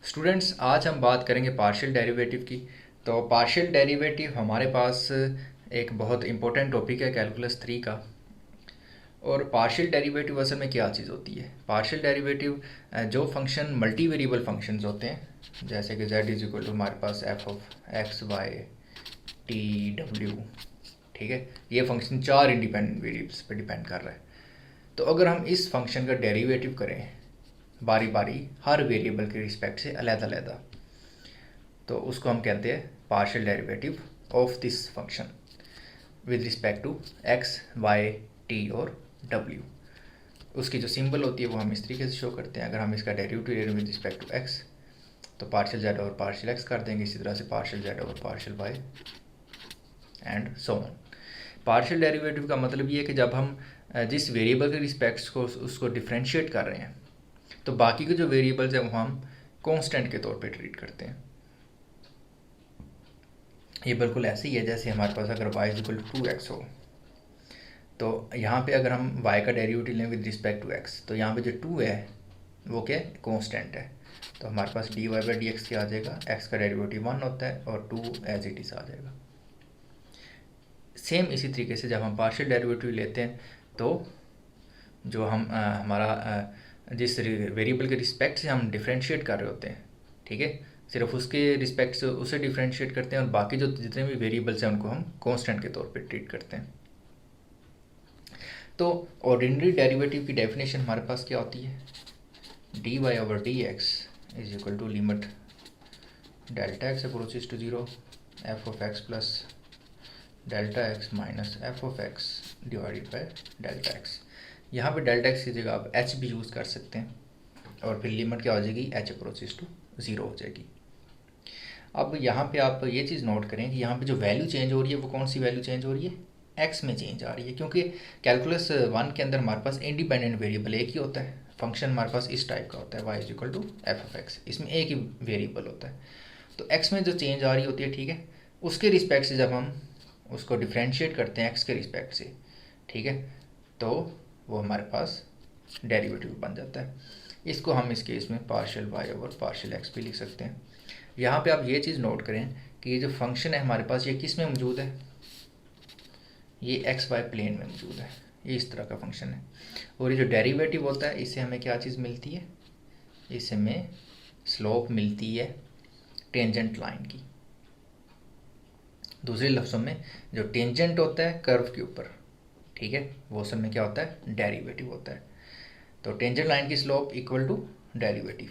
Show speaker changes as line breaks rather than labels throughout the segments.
Students, आज हम बात करेंगे पार्शियल डेरिवेटिव की। तो पार्शियल डेरिवेटिव हमारे पास एक बहुत इंपॉर्टेंट टॉपिक है कैलकुलस 3 का। और पार्शियल डेरिवेटिव असल में क्या चीज़ होती है? पार्शियल डेरिवेटिव जो फंक्शन मल्टी वेरिएबल फंक्शंस होते हैं, जैसे कि z इज इक्वल टू हमारे पास F of x Y T W, ठीक है। ये फंक्शन चार इंडिपेंडेंट वेरिएबल्स पे डिपेंड कर रहा है। तो अगर हम इस फंक्शन का डेरिवेटिव करें बारी बारी हर वेरिएबल के रिस्पेक्ट से अलग-अलग, तो उसको हम कहते हैं partial derivative of this function with respect to X Y T और डब्ल्यू। उसकी जो सिंबल होती है वो हम इस तरीके से शो करते हैं। अगर हम इसका डेरिवेटिव ले रहे विद रिस्पेक्ट टू एक्स तो partial Z over partial X कर देंगे, इसी तरह से partial Z over partial Y and so on. Partial derivative का मतलब ये है कि जब हम जिस वेरिएबल के रिस्पेक्ट्स को उसको डिफ्रेंशिएट कर रहे हैं तो बाकी के जो वेरिएबल्स हैं वो हम कांस्टेंट के तौर पे ट्रीट करते हैं। ये बिल्कुल ऐसे ही है जैसे हमारे पास अगर y is equal to 2x हो, तो यहाँ पे अगर हम y का डेरिवेटिव लें विद रिस्पेक्ट टू x, तो यहाँ पे जो 2 है वो क्या है? कांस्टेंट है। तो हमारे पास dy बाई डी एक्स क्या आ जाएगा? x का डेरिवेटिव 1 होता है और 2 एज इट इज़ आ जाएगा। सेम इसी तरीके से जब हम पार्शियल डेरिवेटिव लेते हैं तो जो हम जिस वेरिएबल के रिस्पेक्ट से हम डिफ्रेंशिएट कर रहे होते हैं, ठीक है, सिर्फ उसके रिस्पेक्ट से उसे डिफ्रेंशिएट करते हैं और बाकी जो जितने भी वेरिएबल्स हैं उनको हम कांस्टेंट के तौर पे ट्रीट करते हैं। तो ऑर्डिनरी डेरिवेटिव की डेफिनेशन हमारे पास क्या होती है? D Y over D X is equal to limit delta X approaches to zero F of X plus delta X minus F of X divided by delta X. यहाँ पे delta x की जगह आप H भी use कर सकते हैं और फिर लिमिट क्या हो जाएगी? एच अप्रोचेस टू ज़ीरो हो जाएगी। अब यहाँ पे आप ये चीज़ नोट करें कि यहाँ पे जो वैल्यू चेंज हो रही है वो कौन सी वैल्यू चेंज हो रही है? एक्स में चेंज आ रही है, क्योंकि कैलकुलस 1 के अंदर हमारे पास इंडिपेंडेंट वेरिएबल एक ही होता है। फंक्शन हमारे पास इस टाइप का होता है y is equal to F of X, इसमें एक ही वेरिएबल होता है। तो x में जो चेंज आ रही होती है, ठीक है, उसके रिस्पेक्ट से जब हम उसको डिफ्रेंशिएट करते हैं x के रिस्पेक्ट से, ठीक है, तो वो हमारे पास डेरिवेटिव बन जाता है। इसको हम इस केस में partial y over partial x भी लिख सकते हैं। यहाँ पे आप ये चीज़ नोट करें कि ये जो फंक्शन है हमारे पास ये किस में मौजूद है? ये एक्स वाई प्लेन में मौजूद है। ये इस तरह का फंक्शन है और ये जो डेरिवेटिव होता है इससे हमें क्या चीज़ मिलती है? इससे हमें स्लोप मिलती है टेंजेंट लाइन की। दूसरे लफ्ज़ों में जो टेंजेंट होता है कर्व के ऊपर, ठीक है, वो असल में क्या होता है? डेरिवेटिव होता है। तो टेंजेंट लाइन की स्लोप इक्वल टू डेरिवेटिव।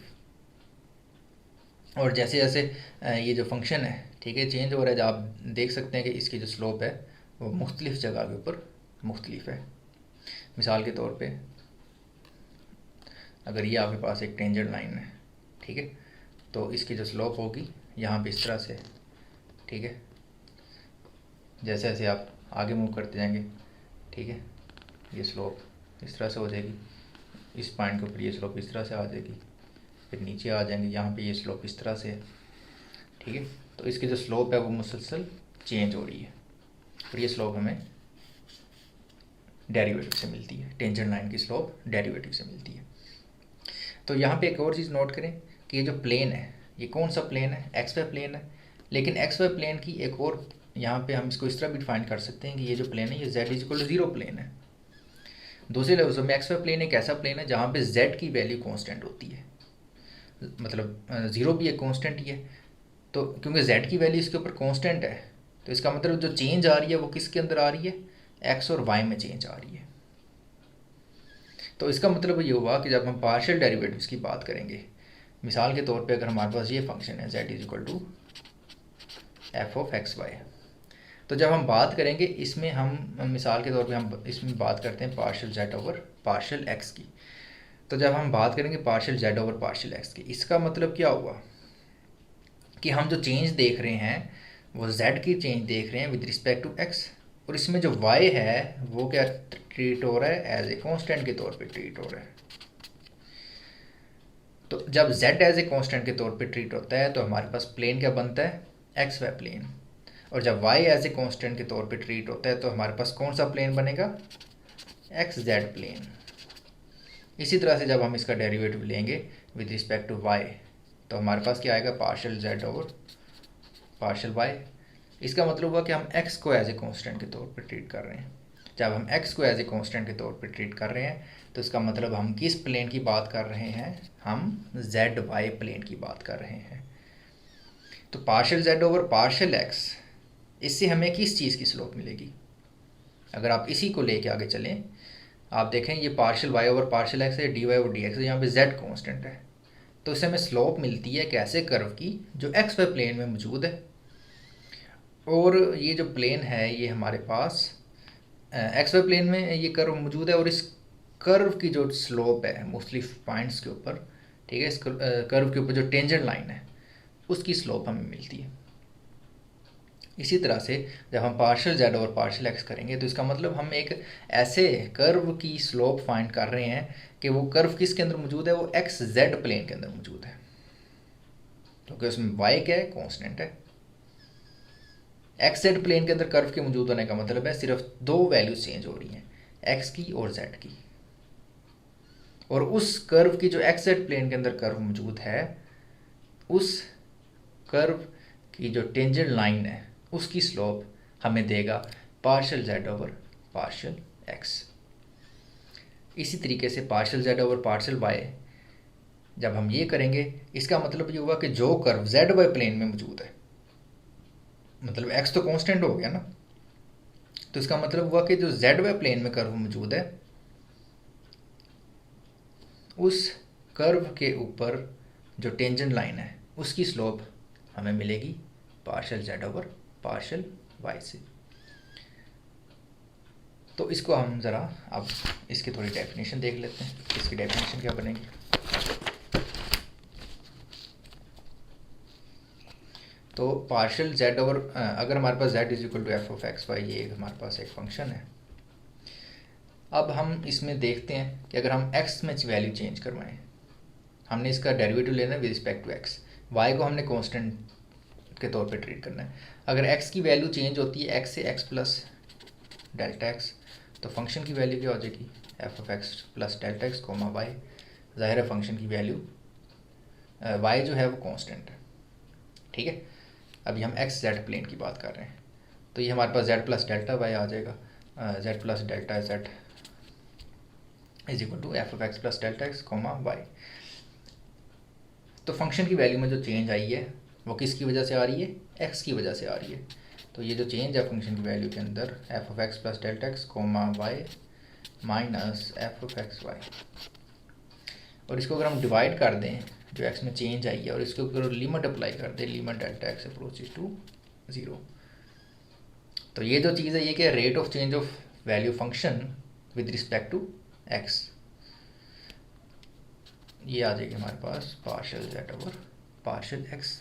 और जैसे जैसे ये जो फंक्शन है, ठीक है, चेंज हो रहा है, जब आप देख सकते हैं कि इसकी जो स्लोप है वो मुख्तलिफ जगह के ऊपर मुख्तलिफ है। मिसाल के तौर पे अगर ये आपके पास एक टेंजेंट लाइन है, ठीक है, तो इसकी जो स्लोप होगी यहाँ पे इस तरह से, ठीक है, जैसे जैसे आप आगे मूव करते जाएंगे, ठीक है, ये स्लोप इस तरह से हो जाएगी, इस पॉइंट के ऊपर ये स्लोप इस तरह से आ जाएगी, फिर नीचे आ जाएंगे, यहाँ पे ये स्लोप इस तरह से है, ठीक है। तो इसकी जो स्लोप है वो मुसलसल चेंज हो रही है और ये स्लोप हमें डेरिवेटिव से मिलती है। टेंजेंट लाइन की स्लोप डेरिवेटिव से मिलती है। तो यहाँ पे एक और चीज़ नोट करें कि ये जो प्लेन है ये कौन सा प्लेन है? एक्स वाई प्लेन है। लेकिन एक्स वाई प्लेन की एक और, यहाँ पे हम इसको इस तरह भी डिफाइन कर सकते हैं कि ये जो प्लेन है ये Z is equal to zero plane है। दूसरे लफ्ज़ों में एक्स वाई प्लेन एक ऐसा प्लेन है जहाँ पे जेड की वैल्यू कॉन्स्टेंट होती है, मतलब ज़ीरो भी एक कॉन्स्टेंट ही है। तो क्योंकि z की वैल्यू इसके ऊपर कांस्टेंट है तो इसका मतलब जो चेंज आ रही है वो किसके अंदर आ रही है? x और y में चेंज आ रही है। तो इसका मतलब ये हुआ कि जब हम पार्शियल डेरिवेटिव्स की बात करेंगे, मिसाल के तौर पे अगर हमारे पास ये फंक्शन है z is equal to F of x Y, तो जब हम बात करेंगे इसमें हम मिसाल के तौर पे हम इसमें बात करते हैं partial z over partial x की। तो जब हम बात करेंगे partial z over partial x की, इसका मतलब क्या हुआ कि हम जो चेंज देख रहे हैं वो z की चेंज देख रहे हैं विद रिस्पेक्ट टू x, और इसमें जो y है वो क्या ट्रीट हो रहा है? एज ए कांस्टेंट के तौर पे ट्रीट हो रहा है। तो जब z एज ए कांस्टेंट के तौर पे ट्रीट होता है तो हमारे पास प्लेन क्या बनता है? X Y plane. और जब y एज ए कांस्टेंट के तौर पे ट्रीट होता है तो हमारे पास कौन सा प्लेन बनेगा? X Z plane. इसी तरह से जब हम इसका डेरिवेटिव लेंगे विद रिस्पेक्ट टू y, तो हमारे पास क्या आएगा, partial z over partial y। इसका मतलब हुआ कि हम x को एज ए कांस्टेंट के तौर पर ट्रीट कर रहे हैं। जब हम x को एज ए कांस्टेंट के तौर पर ट्रीट कर रहे हैं तो इसका मतलब हम किस प्लेन की बात कर रहे हैं, हम ZY प्लेन की बात कर रहे हैं। तो partial z over partial x, इससे हमें किस चीज़ की स्लोप मिलेगी? अगर आप इसी को लेके आगे चलें, आप देखें ये partial y over partial x है, dy ओवर dx है, यहाँ पे z कांस्टेंट है, तो इससे हमें स्लोप मिलती है कैसे, कर्व की जो एक्स वाई प्लेन में मौजूद है। और ये जो प्लेन है ये हमारे पास एक्स वाई प्लेन में ये कर्व मौजूद है, और इस कर्व की जो स्लोप है मोस्टली पॉइंट्स के ऊपर, ठीक है, इस कर्व के ऊपर जो टेंजेंट लाइन है उसकी स्लोप हमें मिलती है। इसी तरह से जब हम पार्शियल z और पार्शियल x करेंगे तो इसका मतलब हम एक ऐसे कर्व की स्लोप फाइंड कर रहे हैं कि वो कर्व किसके अंदर मौजूद है, वो एक्स जेड प्लेन के अंदर मौजूद है, क्योंकि उसमें y क्या है, कांस्टेंट है। एक्स जेड प्लेन के अंदर कर्व के मौजूद होने का मतलब है सिर्फ दो वैल्यूज चेंज हो रही हैं, x की और z की, और उस कर्व की जो एक्स जेड प्लेन के अंदर कर्व मौजूद है उस कर्व की जो टेंजेंट लाइन है उसकी स्लोप हमें देगा partial z over partial x। इसी तरीके से partial z over partial y जब हम ये करेंगे, इसका मतलब ये हुआ कि जो कर्व z y प्लेन में मौजूद है, मतलब x तो कांस्टेंट हो गया ना, तो इसका मतलब हुआ कि जो z y प्लेन में कर्व मौजूद है उस कर्व के ऊपर जो टेंजेंट लाइन है उसकी स्लोप हमें मिलेगी partial z over partial y से। तो इसको हम ज़रा अब इसकी थोड़ी डेफिनेशन देख लेते हैं, इसकी डेफिनेशन क्या बनेगी। तो पार्शियल z ओवर, अगर हमारे पास z is equal to F of x Y, ये हमारे पास एक फंक्शन है। अब हम इसमें देखते हैं कि अगर हम x में वैल्यू चेंज करवाएं, हमने इसका डेरिवेटिव लेना है with respect to x, y को हमने कांस्टेंट के तौर पे ट्रीट करना है। अगर x की वैल्यू चेंज होती है x से x प्लस डेल्टा x, तो फंक्शन की वैल्यू क्या हो जाएगी, F of X plus delta X comma Y. ज़ाहिर है फंक्शन की वैल्यू y जो है वो कांस्टेंट है, ठीक है। अभी हम x z प्लेन की बात कर रहे हैं, तो ये हमारे पास z प्लस डेल्टा वाई आ जाएगा, z plus delta z is equal to F of X plus delta X comma Y. तो फंक्शन की वैल्यू में जो चेंज आई है वो किसकी वजह से आ रही है, x की वजह से आ रही है। तो ये जो चेंज है फंक्शन की वैल्यू के अंदर, F of X plus delta X comma Y minus F of x Y, और इसको अगर हम डिवाइड कर दें जो x में चेंज आई है और इसके ऊपर लिमिट अप्लाई कर दें, limit delta X approaches to 0, तो ये जो चीज़ है ये क्या, rate of change of value function with respect to x, ये आ जाएगी हमारे पास partial z over partial x।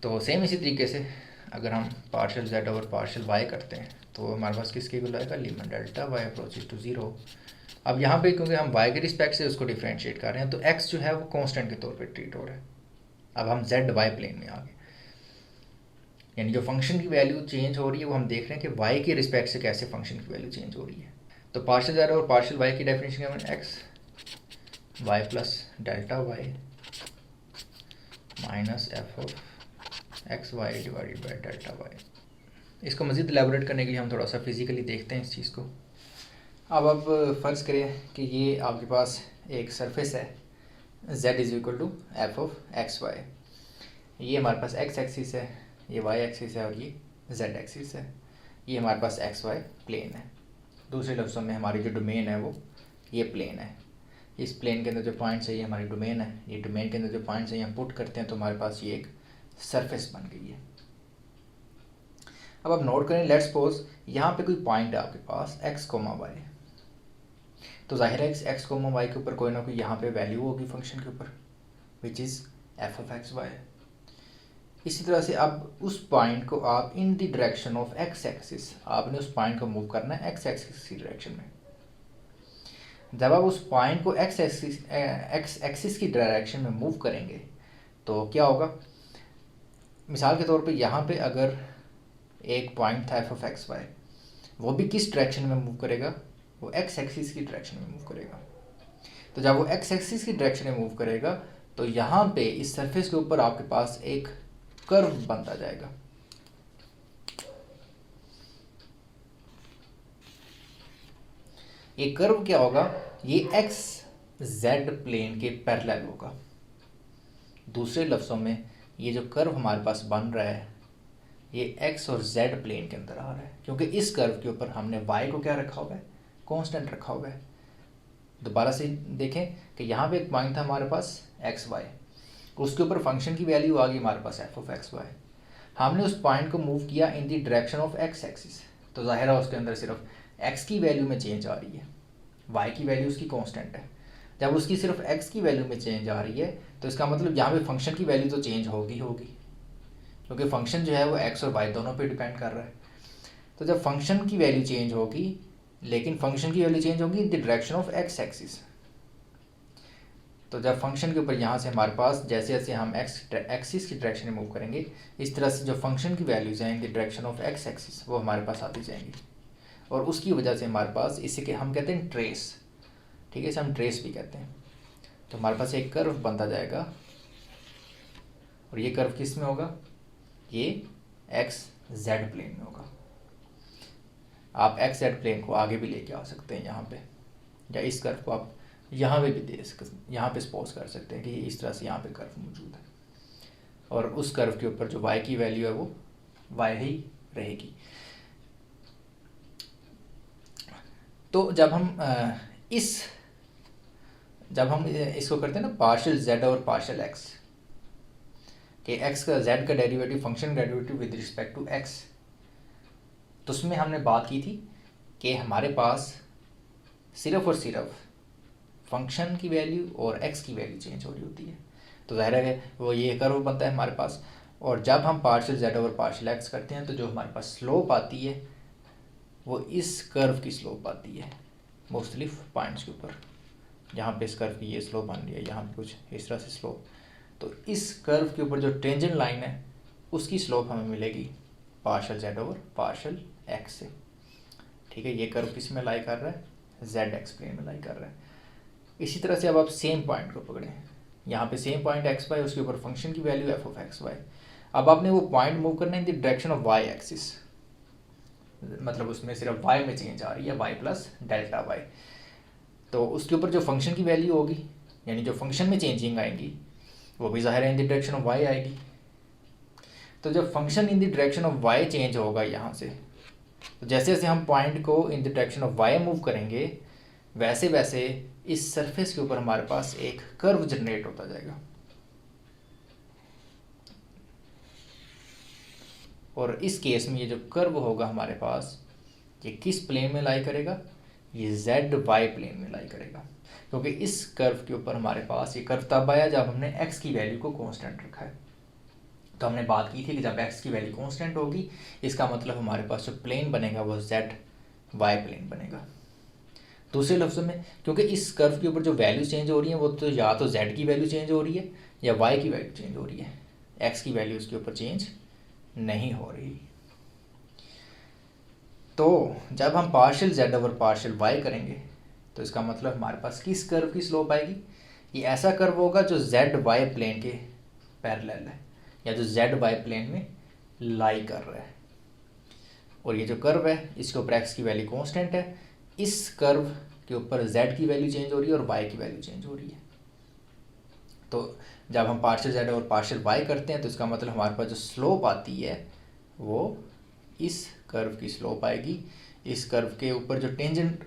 तो सेम इसी तरीके से अगर हम partial z over partial y करते हैं तो हमारे पास किसके इक्वल आएगा, limit delta y approaches to 0। अब यहाँ पे क्योंकि हम y के रिस्पेक्ट से उसको डिफ्रेंशिएट कर रहे हैं तो x जो है वो कांस्टेंट के तौर पे ट्रीट हो रहा है। अब हम z y प्लेन में आ गए, यानी जो फंक्शन की वैल्यू चेंज हो रही है वो हम देख रहे हैं कि y के रिस्पेक्ट से कैसे फंक्शन की वैल्यू चेंज हो रही है। तो पार्शियल z और पार्शियल y की डेफिनेशन क्या है, x y plus delta y minus F of x y divided by delta y. इसको मज़ीद एलेबोरेट करने के लिए हम थोड़ा सा फिज़िकली देखते हैं इस चीज़ को। अब फ़र्ज़ करें कि ये आपके पास एक सरफेस है, z is equal to F of x Y, ये हमारे पास x एक्सिस है, ये y एक्सिस है और ये z एक्सिस है, ये हमारे पास एक्स वाई प्लेन है। दूसरे लफ्ज़ों में हमारी जो डोमेन है वो ये प्लेन है। इस प्लेन के अंदर जो पॉइंट्स है ये हमारी डोमेन है, ये डोमेन के अंदर जो पॉइंट्स है यहाँ पुट करते हैं तो हमारे पास ये एक सरफेस बन गई है। अब आप नोट करें, लेट्स सपोज यहाँ पे कोई पॉइंट है आपके पास x कोमा y, तो जाहिर है x कोमा y के ऊपर कोई ना कोई यहाँ पे वैल्यू होगी फंक्शन के ऊपर which is f of x y. इसी तरह से अब उस पॉइंट को आप in the direction of x axis, आपने उस पॉइंट को मूव करना है x एक्सिस की डायरेक्शन में। जब आप उस पॉइंट को x एक्सिस की डायरेक्शन में मूव करेंगे तो क्या होगा, मिसाल के तौर पे यहाँ पे अगर एक पॉइंट था एफ ऑफ एक्स वाई, वो भी किस डायरेक्शन में मूव करेगा, वो एक्स एक्सिस की डायरेक्शन में मूव करेगा। तो जब वो एक्स एक्सिस की डायरेक्शन में मूव करेगा तो यहाँ पे इस सरफेस के ऊपर आपके पास एक कर्व बनता जाएगा। ये कर्व क्या होगा, ये एक्स जेड प्लेन के पैरेलल होगा। दूसरे लफ्ज़ों में ये जो कर्व हमारे पास बन रहा है ये एक्स और जेड प्लेन के अंदर आ रहा है, क्योंकि इस कर्व के ऊपर हमने वाई को क्या रखा हुआ है, कांस्टेंट रखा हुआ है। दोबारा से देखें कि यहाँ पे एक पॉइंट था हमारे पास एक्स वाई, उसके ऊपर फंक्शन की वैल्यू आ गई हमारे पास एफ ऑफ एक्स वाई। हमने उस पॉइंट को मूव किया इन the direction of x axis, तो जाहिर है उसके अंदर सिर्फ एक्स की वैल्यू में चेंज आ रही है, वाई की वैल्यू उसकी कांस्टेंट है। जब उसकी सिर्फ एक्स की वैल्यू में चेंज आ रही है तो इसका मतलब यहाँ पे फंक्शन की वैल्यू तो चेंज होगी, क्योंकि फंक्शन जो है वो एक्स और वाई दोनों पे डिपेंड कर रहा है। तो जब फंक्शन की वैल्यू चेंज होगी, लेकिन फंक्शन की वैल्यू चेंज होगी इन the direction of x axis, तो जब फंक्शन के ऊपर यहाँ से हमारे पास जैसे जैसे हम एक्स एक्सिस की डायरेक्शन में मूव करेंगे, इस तरह से जो फंक्शन की वैल्यूज हैं इन the direction of x axis वो हमारे पास आती जाएंगी, और उसकी वजह से हमारे पास इसे के हम कहते हैं ट्रेस, ठीक है, इसे हम ट्रेस भी कहते हैं। तो हमारे पास एक कर्व बनता जाएगा, और ये कर्व किस में होगा, ये एक्स जेड प्लेन में होगा। आप एक्स जेड प्लेन को आगे भी लेके आ सकते हैं यहाँ पे, या इस कर्व को आप यहाँ पे भी दे सकते, यहाँ पे सपोज कर सकते हैं कि इस तरह से यहाँ पे कर्व मौजूद है, और उस कर्व के ऊपर जो वाई की वैल्यू है वो वाई ही रहेगी। तो जब हम इसको करते हैं ना पार्शियल जेड और पार्शियल एक्स, कि एक्स का जेड का derivative function derivative with respect to x, तो उसमें हमने बात की थी कि हमारे पास सिर्फ और सिर्फ फंक्शन की वैल्यू और एक्स की वैल्यू चेंज हो रही होती है, तो जाहिर है वो ये कर्व बनता है हमारे पास। और जब हम पार्शियल जेड और पार्शियल एक्स करते हैं तो जो हमारे पास स्लोप आती है वो इस कर्व की स्लोप आती है मुख्तलिफ पॉइंट्स के ऊपर। यहाँ पे इस कर्व की ये स्लोप बन रही है, यहाँ पे कुछ इस तरह से स्लोप, तो इस कर्व के ऊपर जो टेंजेंट लाइन है उसकी स्लोप हमें मिलेगी partial Z over partial x से, ठीक है। ये कर्व किस में लाई कर रहा है, जेड एक्स प्लेन में लाई कर रहा है। इसी तरह से अब आप सेम पॉइंट को पकड़ें, यहाँ पे सेम पॉइंट एक्स वाई, उसके ऊपर फंक्शन की value f of x y. अब आपने वो पॉइंट मूव करना है in the direction of y axis, मतलब उसमें सिर्फ वाई में चेंज आ रही है, वाई प्लस डेल्टा वाई, तो उसके ऊपर जो फंक्शन की वैल्यू होगी यानी जो फंक्शन में चेंजिंग आएंगी वो भी ज़ाहिर है in the direction of y आएगी। तो जब function in the direction of y change होगा यहाँ से, तो जैसे जैसे हम पॉइंट को in the direction of y move करेंगे वैसे वैसे इस सरफेस के ऊपर हमारे पास एक कर्व जनरेट होता जाएगा, और इस केस में ये जो कर्व होगा हमारे पास ये किस प्लेन में लाई करेगा, ये जेड वाई प्लेन में लाई करेगा, क्योंकि इस कर्व के ऊपर हमारे पास ये कर्व तब आया जब हमने एक्स की वैल्यू को कांस्टेंट रखा है। तो हमने बात की थी कि जब एक्स की वैल्यू कांस्टेंट होगी इसका मतलब हमारे पास जो प्लेन बनेगा वो जेड वाई प्लेन बनेगा। दूसरे लफ्ज़ों में क्योंकि इस कर्व के ऊपर जो वैल्यू चेंज हो रही है वो तो या तो जेड की वैल्यू चेंज हो रही है या वाई की वैल्यू चेंज हो रही है, एक्स की वैल्यू उसके ऊपर चेंज नहीं हो रही। तो जब हम partial Z over partial y करेंगे तो इसका मतलब हमारे पास किस कर्व की स्लोप आएगी, ये ऐसा कर्व होगा जो जेड वाई प्लेन के पैरेलल है या जो जेड वाई प्लेन में लाई कर रहा है, और ये जो कर्व है इसके ऊपर एक्स की वैल्यू कांस्टेंट है, इस कर्व के ऊपर जेड की वैल्यू चेंज हो रही है और वाई की वैल्यू चेंज हो रही है। तो जब हम पार्शियल जेड और पार्शियल वाई करते हैं तो इसका मतलब हमारे पास जो स्लोप आती है वो इस कर्व की स्लोप आएगी, इस कर्व के ऊपर जो टेंजेंट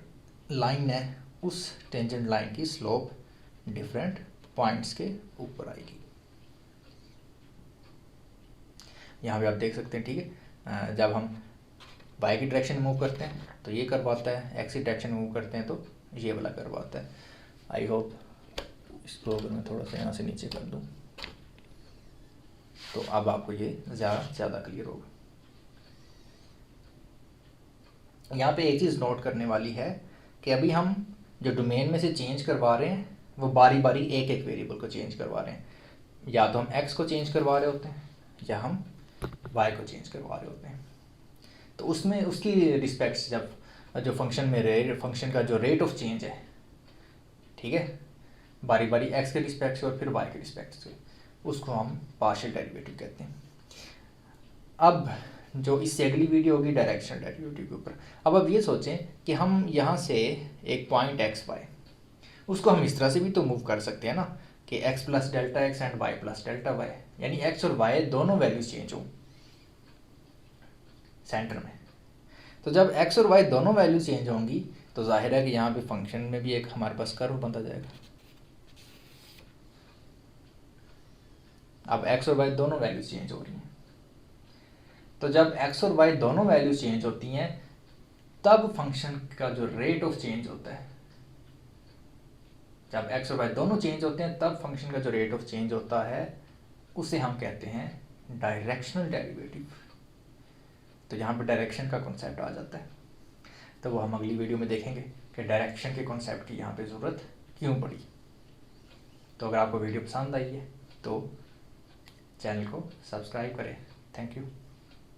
लाइन है उस टेंजेंट लाइन की स्लोप डिफरेंट पॉइंट्स के ऊपर आएगी। यहाँ भी आप देख सकते हैं, ठीक है। जब हम वाई की डायरेक्शन में मूव करते हैं तो ये कर्व आता है, एक्स की डायरेक्शन में मूव करते हैं तो ये वाला कर्व आता है। आई होप इसको अगर मैं थोड़ा सा यहाँ से नीचे कर दूँ तो अब आपको ये ज़्यादा क्लियर होगा। यहाँ पे एक चीज़ नोट करने वाली है कि अभी हम जो डोमेन में से चेंज करवा रहे हैं वो बारी बारी एक एक वेरिएबल को चेंज करवा रहे हैं, या तो हम एक्स को चेंज करवा रहे होते हैं या हम वाई को चेंज करवा रहे होते हैं। तो उसमें उसकी रिस्पेक्ट जब जो फंक्शन में फंक्शन का जो रेट ऑफ चेंज है, ठीक है, बारी बारी एक्स के रिस्पेक्ट से और फिर वाई के रिस्पेक्ट से, उसको हम पार्शियल डेरिवेटिव कहते हैं। अब जो इससे अगली वीडियो होगी डायरेक्शनल डेरिवेटिव के ऊपर। अब आप ये सोचें कि हम यहाँ से एक पॉइंट एक्स वाई, उसको हम इस तरह से भी तो मूव कर सकते हैं ना कि x plus delta x and y plus delta y, यानी एक्स और वाई दोनों वैल्यूज चेंज हो सेंटर में। तो जब एक्स और वाई दोनों वैल्यू चेंज होंगी तो जाहिर है कि यहाँ पे फंक्शन में भी एक हमारे पास कर्व बनता जाएगा। अब एक्स और वाई दोनों वैल्यू चेंज हो रही हैं, तो जब एक्स और वाई दोनों वैल्यू चेंज होती हैं तब फंक्शन का जो रेट ऑफ चेंज होता है, जब एक्स और वाई दोनों चेंज होते हैं तब फंक्शन का जो रेट ऑफ चेंज होता है उसे हम कहते हैं डायरेक्शनल डेरिवेटिव। तो यहाँ पर डायरेक्शन का कॉन्सेप्ट आ जाता है, तो वो हम अगली वीडियो में देखेंगे कि डायरेक्शन के कॉन्सेप्ट की यहाँ पे ज़रूरत क्यों पड़ी। तो अगर आपको वीडियो पसंद आई है तो चैनल को सब्सक्राइब करें। Thank you.